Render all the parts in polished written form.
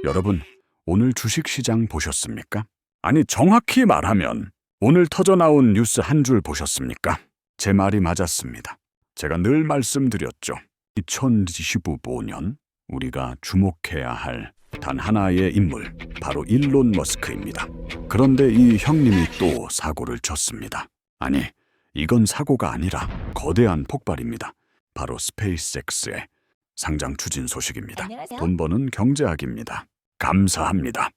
여러분, 오늘 주식시장 보셨습니까? 아니, 정확히 말하면 오늘 터져나온 뉴스 한 줄 보셨습니까? 제 말이 맞았습니다. 제가 늘 말씀드렸죠. 2025년 우리가 주목해야 할 단 하나의 인물, 바로 일론 머스크입니다. 그런데 이 형님이 또 사고를 쳤습니다. 아니, 이건 사고가 아니라 거대한 폭발입니다. 바로 스페이스X의 상장 추진 소식입니다. 안녕하세요. 돈 버는 경제학입니다. 감사합니다.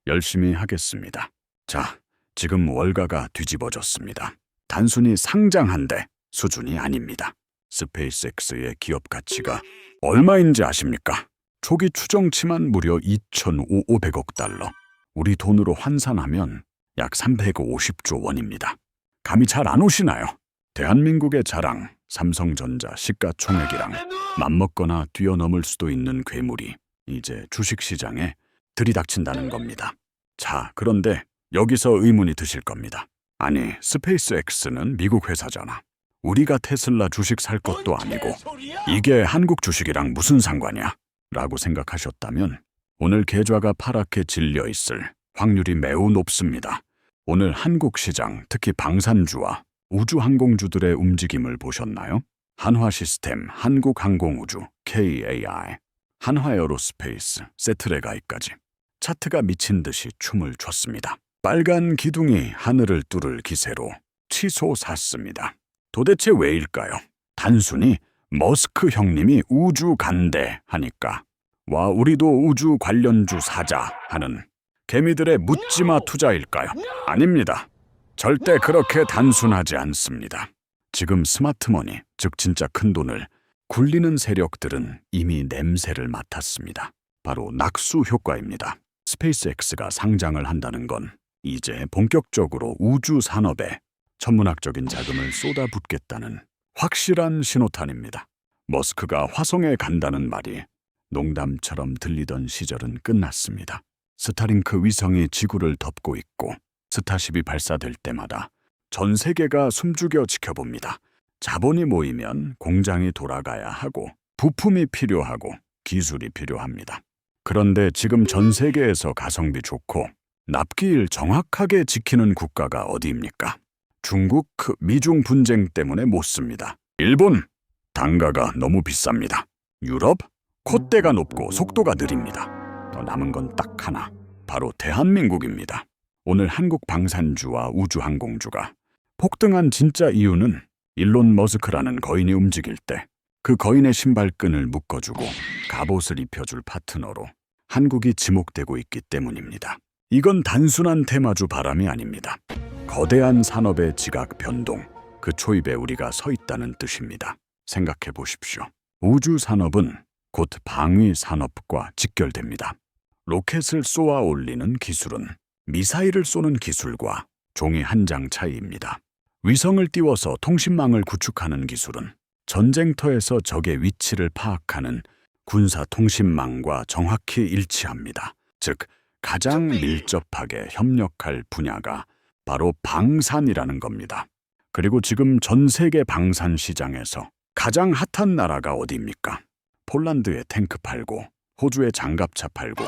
열심히 하겠습니다. 자, 지금 월가가 뒤집어졌습니다. 단순히 상장한데 수준이 아닙니다. 스페이스X의 기업 가치가 얼마인지 아십니까? 초기 추정치만 무려 2,500억 달러. 우리 돈으로 환산하면 약 350조 원입니다. 감이 잘 안 오시나요? 대한민국의 자랑, 삼성전자 시가총액이랑 맞먹거나 뛰어넘을 수도 있는 괴물이 이제 주식시장에 들이닥친다는 겁니다. 자, 그런데 여기서 의문이 드실 겁니다. 아니, 스페이스X는 미국 회사잖아. 우리가 테슬라 주식 살 것도 아니고 이게 한국 주식이랑 무슨 상관이야? 라고 생각하셨다면 오늘 계좌가 파랗게 질려 있을 확률이 매우 높습니다. 오늘 한국 시장, 특히 방산주와 우주항공주들의 움직임을 보셨나요? 한화시스템, 한국항공우주, KAI, 한화에어로스페이스, 세트레가이까지 차트가 미친 듯이 춤을 췄습니다. 빨간 기둥이 하늘을 뚫을 기세로 치솟았습니다. 도대체 왜일까요? 단순히 머스크 형님이 우주 간대 하니까 와, 우리도 우주 관련주 사자 하는 개미들의 묻지마 투자일까요? 아닙니다. 절대 그렇게 단순하지 않습니다. 지금 스마트머니, 즉 진짜 큰 돈을 굴리는 세력들은 이미 냄새를 맡았습니다. 바로 낙수 효과입니다. 스페이스X가 상장을 한다는 건 이제 본격적으로 우주 산업에 천문학적인 자금을 쏟아붓겠다는 확실한 신호탄입니다. 머스크가 화성에 간다는 말이 농담처럼 들리던 시절은 끝났습니다. 스타링크 위성이 지구를 덮고 있고 스타쉽이 발사될 때마다 전 세계가 숨죽여 지켜봅니다. 자본이 모이면 공장이 돌아가야 하고 부품이 필요하고 기술이 필요합니다. 그런데 지금 전 세계에서 가성비 좋고 납기일 정확하게 지키는 국가가 어디입니까? 중국, 미중 분쟁 때문에 못 씁니다. 일본, 단가가 너무 비쌉니다. 유럽, 콧대가 높고 속도가 느립니다. 더 남은 건 딱 하나, 바로 대한민국입니다. 오늘 한국 방산주와 우주항공주가 폭등한 진짜 이유는 일론 머스크라는 거인이 움직일 때 그 거인의 신발끈을 묶어주고 갑옷을 입혀줄 파트너로 한국이 지목되고 있기 때문입니다. 이건 단순한 테마주 바람이 아닙니다. 거대한 산업의 지각 변동, 그 초입에 우리가 서 있다는 뜻입니다. 생각해 보십시오. 우주 산업은 곧 방위 산업과 직결됩니다. 로켓을 쏘아 올리는 기술은 미사일을 쏘는 기술과 종이 한 장 차이입니다. 위성을 띄워서 통신망을 구축하는 기술은 전쟁터에서 적의 위치를 파악하는 군사 통신망과 정확히 일치합니다. 즉, 가장 밀접하게 협력할 분야가 바로 방산이라는 겁니다. 그리고 지금 전 세계 방산 시장에서 가장 핫한 나라가 어디입니까? 폴란드에 탱크 팔고 호주에 장갑차 팔고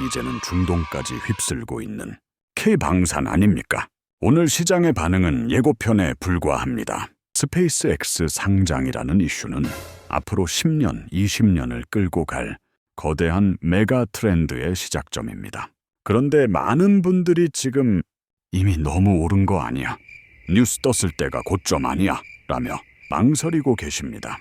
이제는 중동까지 휩쓸고 있는 K방산 아닙니까? 오늘 시장의 반응은 예고편에 불과합니다. 스페이스X 상장이라는 이슈는 앞으로 10년, 20년을 끌고 갈 거대한 메가 트렌드의 시작점입니다. 그런데 많은 분들이 지금 이미 너무 오른 거 아니야? 뉴스 떴을 때가 고점 아니야? 라며 망설이고 계십니다.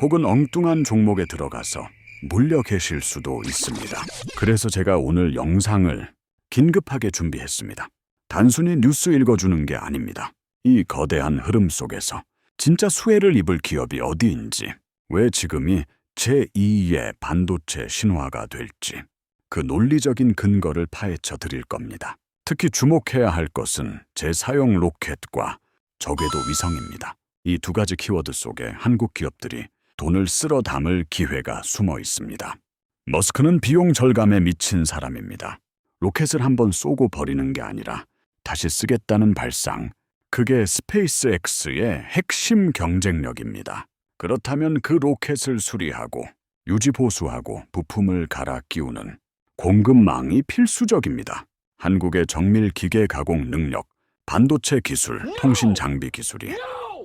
혹은 엉뚱한 종목에 들어가서 물려 계실 수도 있습니다. 그래서 제가 오늘 영상을 긴급하게 준비했습니다. 단순히 뉴스 읽어주는 게 아닙니다. 이 거대한 흐름 속에서 진짜 수혜를 입을 기업이 어디인지, 왜 지금이 제2의 반도체 신화가 될지 그 논리적인 근거를 파헤쳐 드릴 겁니다. 특히 주목해야 할 것은 재사용 로켓과 저궤도 위성입니다. 이 두 가지 키워드 속에 한국 기업들이 돈을 쓸어 담을 기회가 숨어 있습니다. 머스크는 비용 절감에 미친 사람입니다. 로켓을 한번 쏘고 버리는 게 아니라 다시 쓰겠다는 발상, 그게 스페이스X의 핵심 경쟁력입니다. 그렇다면 그 로켓을 수리하고 유지 보수하고 부품을 갈아 끼우는 공급망이 필수적입니다. 한국의 정밀 기계 가공 능력, 반도체 기술, 통신 장비 기술이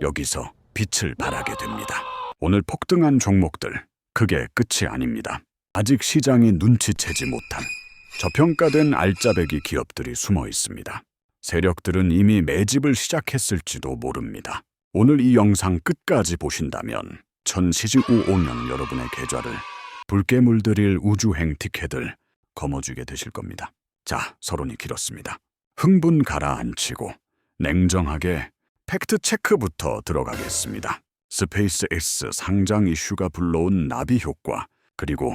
여기서 빛을 발하게 됩니다. 오늘 폭등한 종목들, 그게 끝이 아닙니다. 아직 시장이 눈치채지 못한 저평가된 알짜배기 기업들이 숨어 있습니다. 세력들은 이미 매집을 시작했을지도 모릅니다. 오늘 이 영상 끝까지 보신다면 1045년 여러분의 계좌를 붉게 물들일 우주행 티켓을 거머쥐게 되실 겁니다. 자, 서론이 길었습니다. 흥분 가라앉히고 냉정하게 팩트 체크부터 들어가겠습니다. 스페이스X 상장 이슈가 불러온 나비 효과, 그리고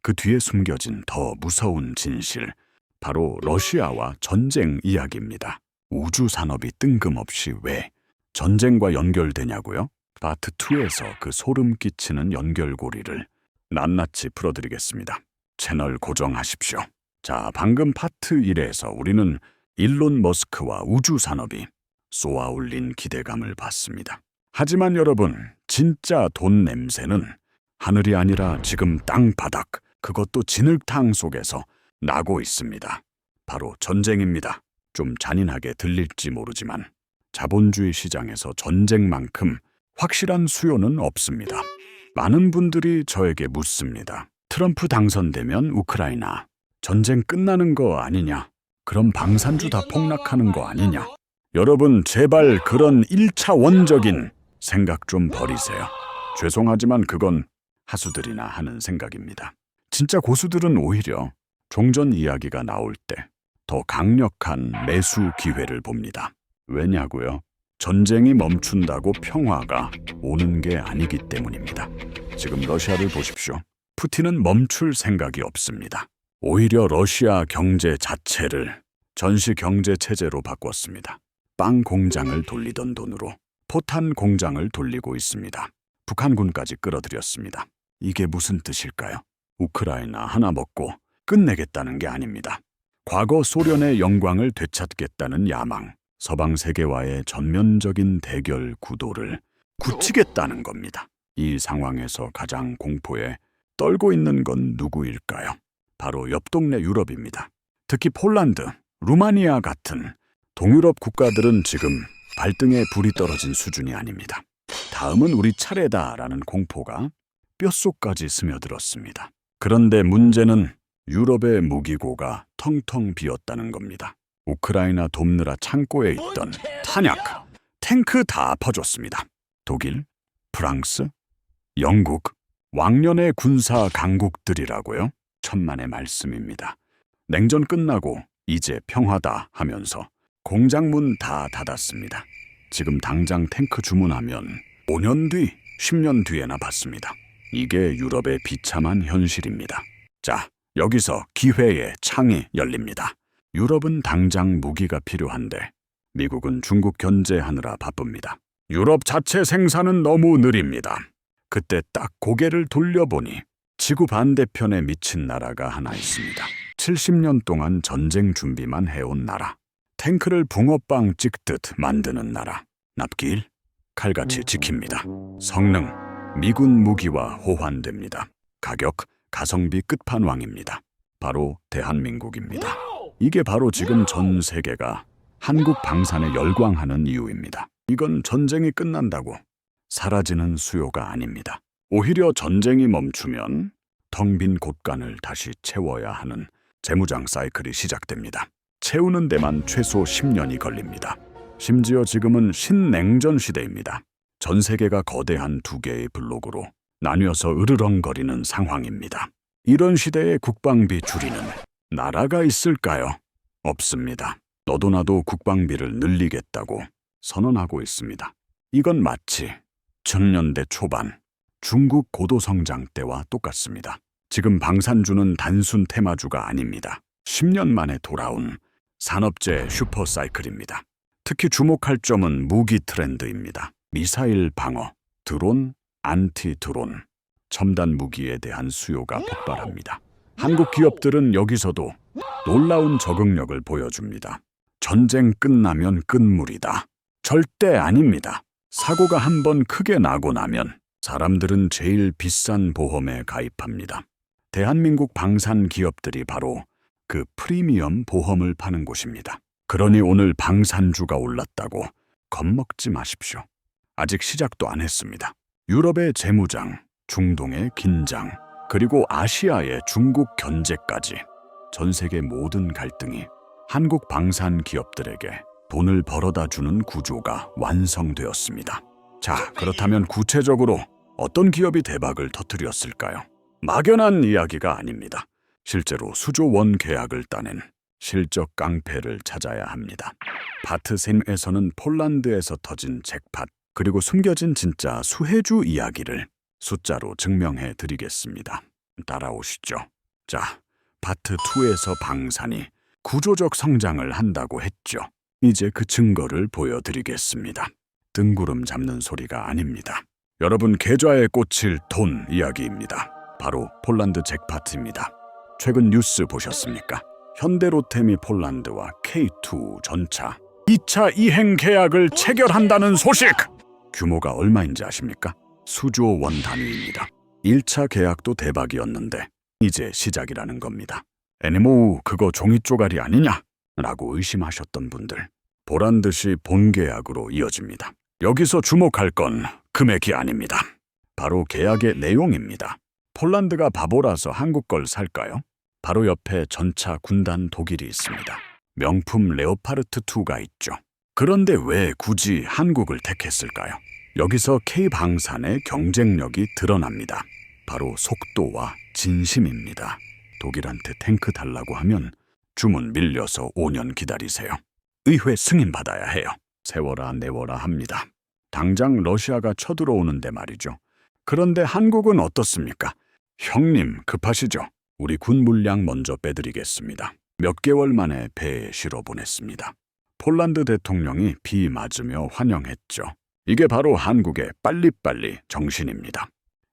그 뒤에 숨겨진 더 무서운 진실, 바로 러시아와 전쟁 이야기입니다. 우주 산업이 뜬금없이 왜 전쟁과 연결되냐고요? 파트 2에서 그 소름 끼치는 연결고리를 낱낱이 풀어드리겠습니다. 채널 고정하십시오. 자, 방금 파트 1에서 우리는 일론 머스크와 우주 산업이 쏘아올린 기대감을 봤습니다. 하지만 여러분, 진짜 돈 냄새는 하늘이 아니라 지금 땅바닥, 그것도 진흙탕 속에서 나고 있습니다. 바로 전쟁입니다. 좀 잔인하게 들릴지 모르지만 자본주의 시장에서 전쟁만큼 확실한 수요는 없습니다. 많은 분들이 저에게 묻습니다. 트럼프 당선되면 우크라이나 전쟁 끝나는 거 아니냐? 그럼 방산주 다 폭락하는 거 아니냐? 여러분, 제발 그런 1차원적인 생각 좀 버리세요. 죄송하지만 그건 하수들이나 하는 생각입니다. 진짜 고수들은 오히려 종전 이야기가 나올 때 더 강력한 매수 기회를 봅니다. 왜냐고요? 전쟁이 멈춘다고 평화가 오는 게 아니기 때문입니다. 지금 러시아를 보십시오. 푸틴은 멈출 생각이 없습니다. 오히려 러시아 경제 자체를 전시 경제 체제로 바꿨습니다. 빵 공장을 돌리던 돈으로 포탄 공장을 돌리고 있습니다. 북한군까지 끌어들였습니다. 이게 무슨 뜻일까요? 우크라이나 하나 먹고 끝내겠다는 게 아닙니다. 과거 소련의 영광을 되찾겠다는 야망, 서방 세계와의 전면적인 대결 구도를 굳히겠다는 겁니다. 이 상황에서 가장 공포에 떨고 있는 건 누구일까요? 바로 옆 동네 유럽입니다. 특히 폴란드, 루마니아 같은 동유럽 국가들은 지금 발등에 불이 떨어진 수준이 아닙니다. 다음은 우리 차례다라는 공포가 뼛속까지 스며들었습니다. 그런데 문제는 유럽의 무기고가 텅텅 비었다는 겁니다. 우크라이나 돕느라 창고에 있던 탄약, 탱크 다 퍼줬습니다. 독일, 프랑스, 영국, 왕년의 군사 강국들이라고요? 천만의 말씀입니다. 냉전 끝나고 이제 평화다 하면서 공장문 다 닫았습니다. 지금 당장 탱크 주문하면 5년 뒤, 10년 뒤에나 받습니다. 이게 유럽의 비참한 현실입니다. 자, 여기서 기회의 창이 열립니다. 유럽은 당장 무기가 필요한데 미국은 중국 견제하느라 바쁩니다. 유럽 자체 생산은 너무 느립니다. 그때 딱 고개를 돌려보니 지구 반대편에 미친 나라가 하나 있습니다. 70년 동안 전쟁 준비만 해온 나라. 탱크를 붕어빵 찍듯 만드는 나라. 납기일, 칼같이 지킵니다. 성능, 미군 무기와 호환됩니다. 가격, 가성비 끝판왕입니다. 바로 대한민국입니다. 이게 바로 지금 전 세계가 한국 방산에 열광하는 이유입니다. 이건 전쟁이 끝난다고 사라지는 수요가 아닙니다. 오히려 전쟁이 멈추면 텅 빈 곳간을 다시 채워야 하는 재무장 사이클이 시작됩니다. 채우는 데만 최소 10년이 걸립니다. 심지어 지금은 신냉전 시대입니다. 전 세계가 거대한 두 개의 블록으로 나뉘어서 으르렁거리는 상황입니다. 이런 시대에 국방비 줄이는 나라가 있을까요? 없습니다. 너도 나도 국방비를 늘리겠다고 선언하고 있습니다. 이건 마치 1000년대 초반 중국 고도성장 때와 똑같습니다. 지금 방산주는 단순 테마주가 아닙니다. 10년 만에 돌아온 산업재 슈퍼사이클입니다. 특히 주목할 점은 무기 트렌드입니다. 미사일 방어, 드론, 안티 드론, 첨단 무기에 대한 수요가 폭발합니다. 한국 기업들은 여기서도 놀라운 적응력을 보여줍니다. 전쟁 끝나면 끝물이다. 절대 아닙니다. 사고가 한번 크게 나고 나면 사람들은 제일 비싼 보험에 가입합니다. 대한민국 방산 기업들이 바로 그 프리미엄 보험을 파는 곳입니다. 그러니 오늘 방산주가 올랐다고 겁먹지 마십시오. 아직 시작도 안 했습니다. 유럽의 재무장, 중동의 긴장, 그리고 아시아의 중국 견제까지 전 세계 모든 갈등이 한국 방산 기업들에게 돈을 벌어다 주는 구조가 완성되었습니다. 자, 그렇다면 구체적으로 어떤 기업이 대박을 터뜨렸을까요? 막연한 이야기가 아닙니다. 실제로 수조 원 계약을 따낸 실적 깡패를 찾아야 합니다. 바트센에서는 폴란드에서 터진 잭팟, 그리고 숨겨진 진짜 수혜주 이야기를 숫자로 증명해 드리겠습니다. 따라오시죠. 자, 바트2에서 방산이 구조적 성장을 한다고 했죠. 이제 그 증거를 보여드리겠습니다. 등구름 잡는 소리가 아닙니다. 여러분 계좌에 꽂힐 돈 이야기입니다. 바로 폴란드 잭팟입니다. 최근 뉴스 보셨습니까? 현대로템이 폴란드와 K2 전차 2차 이행 계약을 체결한다는 소식! 규모가 얼마인지 아십니까? 수조 원 단위입니다. 1차 계약도 대박이었는데 이제 시작이라는 겁니다. 애니모 그거 종이 쪼가리 아니냐? 라고 의심하셨던 분들, 보란듯이 본계약으로 이어집니다. 여기서 주목할 건 금액이 아닙니다. 바로 계약의 내용입니다. 폴란드가 바보라서 한국 걸 살까요? 바로 옆에 전차 군단 독일이 있습니다. 명품 레오파르트2가 있죠. 그런데 왜 굳이 한국을 택했을까요? 여기서 K방산의 경쟁력이 드러납니다. 바로 속도와 진심입니다. 독일한테 탱크 달라고 하면 주문 밀려서 5년 기다리세요. 의회 승인 받아야 해요. 세워라 내워라 합니다. 당장 러시아가 쳐들어오는데 말이죠. 그런데 한국은 어떻습니까? 형님 급하시죠? 우리 군 물량 먼저 빼드리겠습니다. 몇 개월 만에 배에 실어 보냈습니다. 폴란드 대통령이 비 맞으며 환영했죠. 이게 바로 한국의 빨리빨리 정신입니다.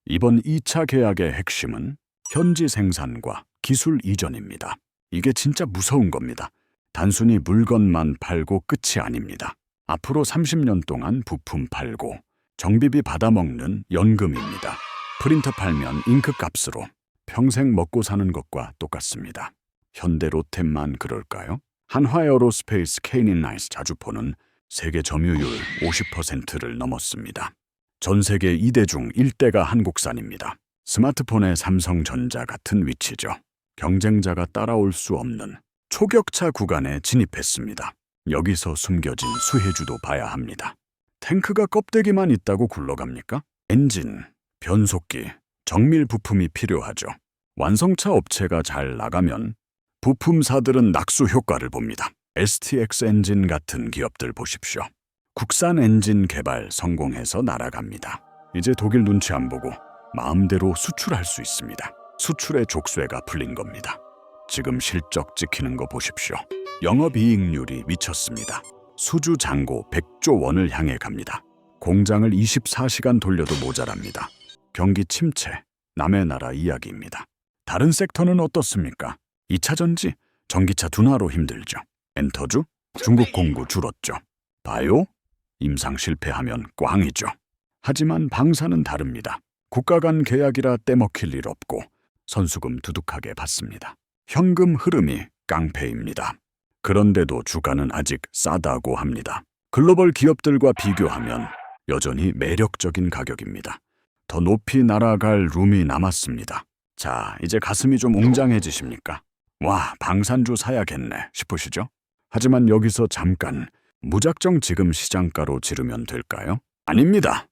이번 2차 계약의 핵심은 현지 생산과 기술 이전입니다. 이게 진짜 무서운 겁니다. 단순히 물건만 팔고 끝이 아닙니다. 앞으로 30년 동안 부품 팔고 정비비 받아먹는 연금입니다. 프린터 팔면 잉크 값으로 평생 먹고 사는 것과 똑같습니다. 현대로템만 그럴까요? 한화에어로스페이스 K9 자주포는 세계 점유율 50%를 넘었습니다. 전 세계 2대 중 1대가 한국산입니다. 스마트폰의 삼성전자 같은 위치죠. 경쟁자가 따라올 수 없는 초격차 구간에 진입했습니다. 여기서 숨겨진 수혜주도 봐야 합니다. 탱크가 껍데기만 있다고 굴러갑니까? 엔진, 변속기, 정밀 부품이 필요하죠. 완성차 업체가 잘 나가면 부품사들은 낙수 효과를 봅니다. STX 엔진 같은 기업들 보십시오. 국산 엔진 개발 성공해서 날아갑니다. 이제 독일 눈치 안 보고 마음대로 수출할 수 있습니다. 수출의 족쇄가 풀린 겁니다. 지금 실적 찍히는 거 보십시오. 영업이익률이 미쳤습니다. 수주 잔고 100조 원을 향해 갑니다. 공장을 24시간 돌려도 모자랍니다. 경기 침체, 남의 나라 이야기입니다. 다른 섹터는 어떻습니까? 2차 전지, 전기차 둔화로 힘들죠. 엔터주, 중국 공구 줄었죠. 바이오, 임상 실패하면 꽝이죠. 하지만 방사는 다릅니다. 국가 간 계약이라 떼먹힐 일 없고 선수금 두둑하게 받습니다. 현금 흐름이 깡패입니다. 그런데도 주가는 아직 싸다고 합니다. 글로벌 기업들과 비교하면 여전히 매력적인 가격입니다. 더 높이 날아갈 룸이 남았습니다. 자, 이제 가슴이 좀 웅장해지십니까? 와, 방산주 사야겠네 싶으시죠? 하지만 여기서 잠깐 무작정 지금 시장가로 지르면 될까요? 아닙니다.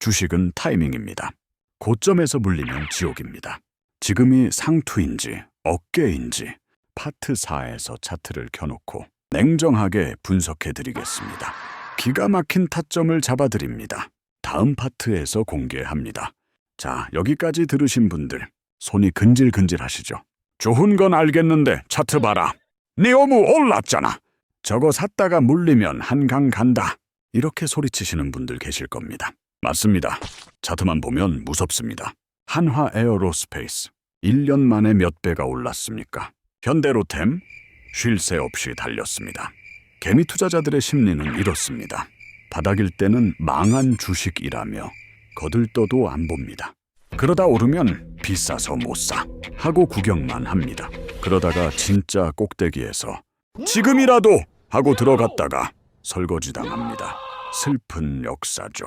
주식은 타이밍입니다. 고점에서 물리면 지옥입니다. 지금이 상투인지 어깨인지 파트 4에서 차트를 켜놓고 냉정하게 분석해드리겠습니다. 기가 막힌 타점을 잡아드립니다. 다음 파트에서 공개합니다. 자, 여기까지 들으신 분들 손이 근질근질 하시죠? 좋은 건 알겠는데 차트 봐라. 너무 올랐잖아. 저거 샀다가 물리면 한강 간다. 이렇게 소리치시는 분들 계실 겁니다. 맞습니다. 차트만 보면 무섭습니다. 한화에어로스페이스 1년 만에 몇 배가 올랐습니까? 현대로템 쉴 새 없이 달렸습니다. 개미 투자자들의 심리는 이렇습니다. 바닥일 때는 망한 주식이라며 거들떠도 안 봅니다. 그러다 오르면 비싸서 못 사 하고 구경만 합니다. 그러다가 진짜 꼭대기에서 지금이라도 하고 들어갔다가 설거지 당합니다. 슬픈 역사죠.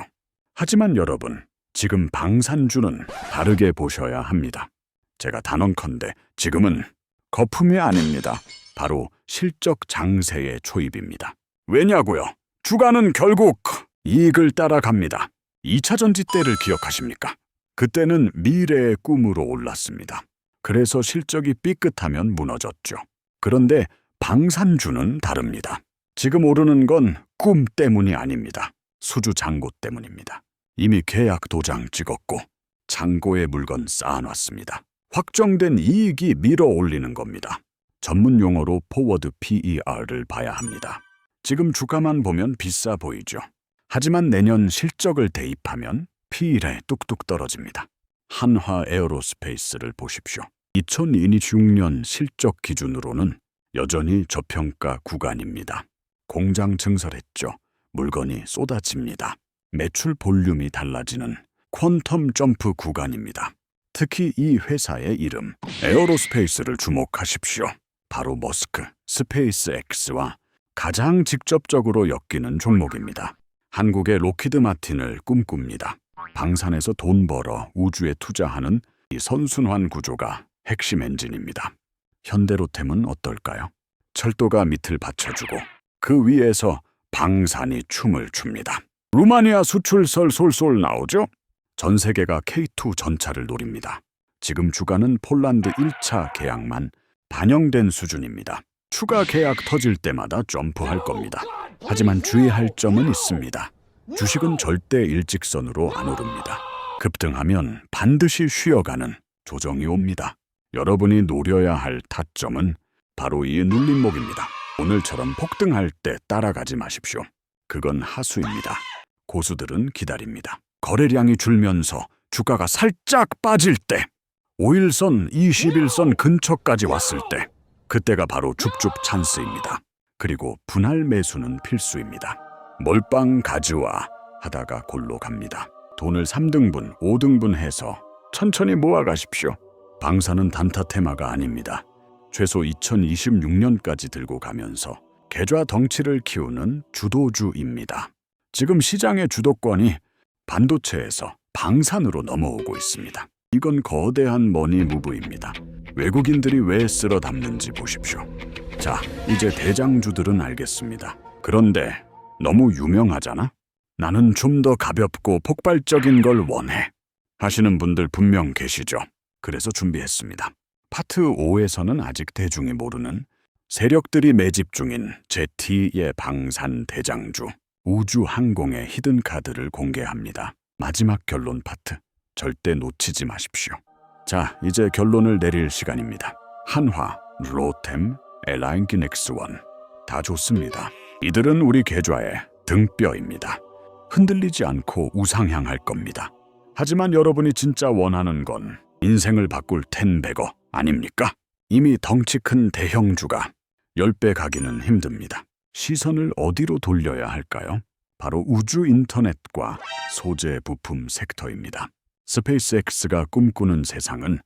하지만 여러분, 지금 방산주는 다르게 보셔야 합니다. 제가 단언컨대 지금은 거품이 아닙니다. 바로 실적 장세의 초입입니다. 왜냐고요? 주가는 결국 이익을 따라갑니다. 2차 전지 때를 기억하십니까? 그때는 미래의 꿈으로 올랐습니다. 그래서 실적이 삐끗하면 무너졌죠. 그런데 방산주는 다릅니다. 지금 오르는 건 꿈 때문이 아닙니다. 수주 잔고 때문입니다. 이미 계약 도장 찍었고 잔고에 물건 쌓아놨습니다. 확정된 이익이 밀어 올리는 겁니다. 전문 용어로 포워드 PER를 봐야 합니다. 지금 주가만 보면 비싸 보이죠. 하지만 내년 실적을 대입하면 P일에 뚝뚝 떨어집니다. 한화 에어로스페이스를 보십시오. 2026년 실적 기준으로는 여전히 저평가 구간입니다. 공장 증설했죠. 물건이 쏟아집니다. 매출 볼륨이 달라지는 퀀텀 점프 구간입니다. 특히 이 회사의 이름, 에어로스페이스를 주목하십시오. 바로 머스크, 스페이스X와 가장 직접적으로 엮이는 종목입니다. 한국의 로키드 마틴을 꿈꿉니다. 방산에서 돈 벌어 우주에 투자하는 이 선순환 구조가 핵심 엔진입니다. 현대로템은 어떨까요? 철도가 밑을 받쳐주고 그 위에서 방산이 춤을 춥니다. 루마니아 수출설 솔솔 나오죠? 전 세계가 K2 전차를 노립니다. 지금 주가는 폴란드 1차 계약만 반영된 수준입니다. 추가 계약 터질 때마다 점프할 겁니다. 하지만 주의할 점은 있습니다. 주식은 절대 일직선으로 안 오릅니다. 급등하면 반드시 쉬어가는 조정이 옵니다. 여러분이 노려야 할 타점은 바로 이 눌림목입니다. 오늘처럼 폭등할 때 따라가지 마십시오. 그건 하수입니다. 고수들은 기다립니다. 거래량이 줄면서 주가가 살짝 빠질 때, 5일선, 21선 근처까지 왔을 때, 그때가 바로 줍줍 찬스입니다. 그리고 분할 매수는 필수입니다. 몰빵 가즈와 하다가 골로 갑니다. 돈을 3등분, 5등분 해서 천천히 모아가십시오. 방산은 단타 테마가 아닙니다. 최소 2026년까지 들고 가면서 계좌 덩치를 키우는 주도주입니다. 지금 시장의 주도권이 반도체에서 방산으로 넘어오고 있습니다. 이건 거대한 머니 무브입니다. 외국인들이 왜 쓸어 담는지 보십시오. 자, 이제 대장주들은 알겠습니다. 그런데 너무 유명하잖아? 나는 좀 더 가볍고 폭발적인 걸 원해 하시는 분들 분명 계시죠? 그래서 준비했습니다. 파트 5에서는 아직 대중이 모르는 세력들이 매집 중인 제티의 방산 대장주 우주항공의 히든카드를 공개합니다. 마지막 결론 파트 절대 놓치지 마십시오. 자, 이제 결론을 내릴 시간입니다. 한화, 로템, LIN기넥스원 다 좋습니다. 이들은 우리 계좌의 등뼈입니다. 흔들리지 않고 우상향할 겁니다. 하지만 여러분이 진짜 원하는 건 인생을 바꿀 10배거 아닙니까? 이미 덩치 큰 대형주가 10배 가기는 힘듭니다. 시선을 어디로 돌려야 할까요? 바로 우주 인터넷과 소재 부품 섹터입니다. 스페이스X가 꿈꾸는 세상은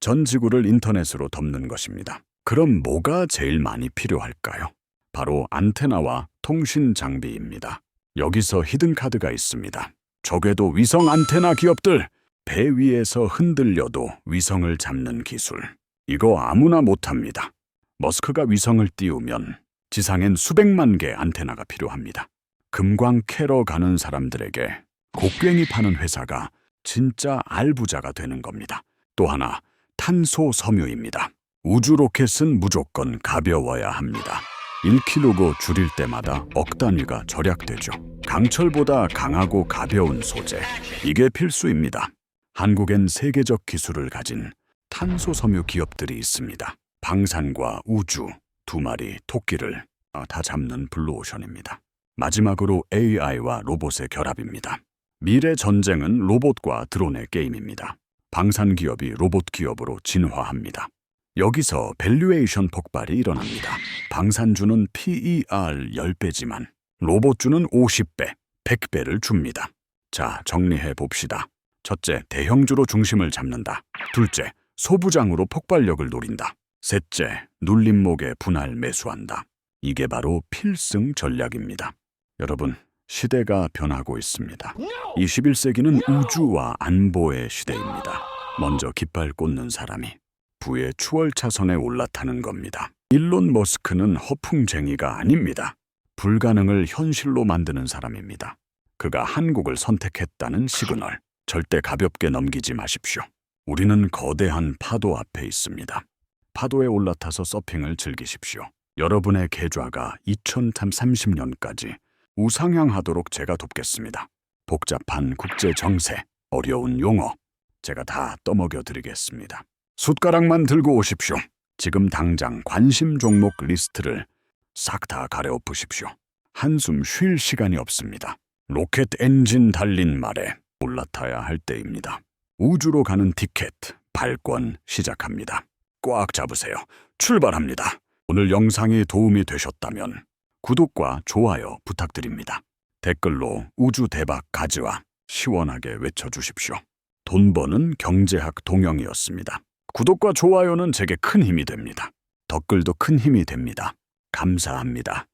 전 지구를 인터넷으로 덮는 것입니다. 그럼 뭐가 제일 많이 필요할까요? 바로 안테나와 통신 장비입니다. 여기서 히든카드가 있습니다. 적에도 위성 안테나 기업들, 배 위에서 흔들려도 위성을 잡는 기술. 이거 아무나 못합니다. 머스크가 위성을 띄우면 지상엔 수백만 개 안테나가 필요합니다. 금광 캐러 가는 사람들에게 곡괭이 파는 회사가 진짜 알부자가 되는 겁니다. 또 하나, 탄소 섬유입니다. 우주 로켓은 무조건 가벼워야 합니다. 1kg 줄일 때마다 억 단위가 절약되죠. 강철보다 강하고 가벼운 소재, 이게 필수입니다. 한국엔 세계적 기술을 가진 탄소 섬유 기업들이 있습니다. 방산과 우주, 두 마리 토끼를 다 잡는 블루오션입니다. 마지막으로 AI와 로봇의 결합입니다. 미래 전쟁은 로봇과 드론의 게임입니다. 방산 기업이 로봇 기업으로 진화합니다. 여기서 밸류에이션 폭발이 일어납니다. 방산주는 PER 10배지만 로봇주는 50배, 100배를 줍니다. 자, 정리해 봅시다. 첫째, 대형주로 중심을 잡는다. 둘째, 소부장으로 폭발력을 노린다. 셋째, 눌림목에 분할 매수한다. 이게 바로 필승 전략입니다. 여러분, 시대가 변하고 있습니다. 21세기는 우주와 안보의 시대입니다. 먼저 깃발 꽂는 사람이 부의 추월차선에 올라타는 겁니다. 일론 머스크는 허풍쟁이가 아닙니다. 불가능을 현실로 만드는 사람입니다. 그가 한국을 선택했다는 시그널, 절대 가볍게 넘기지 마십시오. 우리는 거대한 파도 앞에 있습니다. 파도에 올라타서 서핑을 즐기십시오. 여러분의 계좌가 2030년까지 우상향하도록 제가 돕겠습니다. 복잡한 국제 정세, 어려운 용어, 제가 다 떠먹여 드리겠습니다. 숟가락만 들고 오십시오. 지금 당장 관심 종목 리스트를 싹 다 갈아엎으십시오. 한숨 쉴 시간이 없습니다. 로켓 엔진 달린 말에 올라타야 할 때입니다. 우주로 가는 티켓, 발권 시작합니다. 꽉 잡으세요. 출발합니다. 오늘 영상이 도움이 되셨다면 구독과 좋아요 부탁드립니다. 댓글로 우주 대박 가즈와 시원하게 외쳐주십시오. 돈 버는 경제학 동영이었습니다. 구독과 좋아요는 제게 큰 힘이 됩니다. 댓글도 큰 힘이 됩니다. 감사합니다.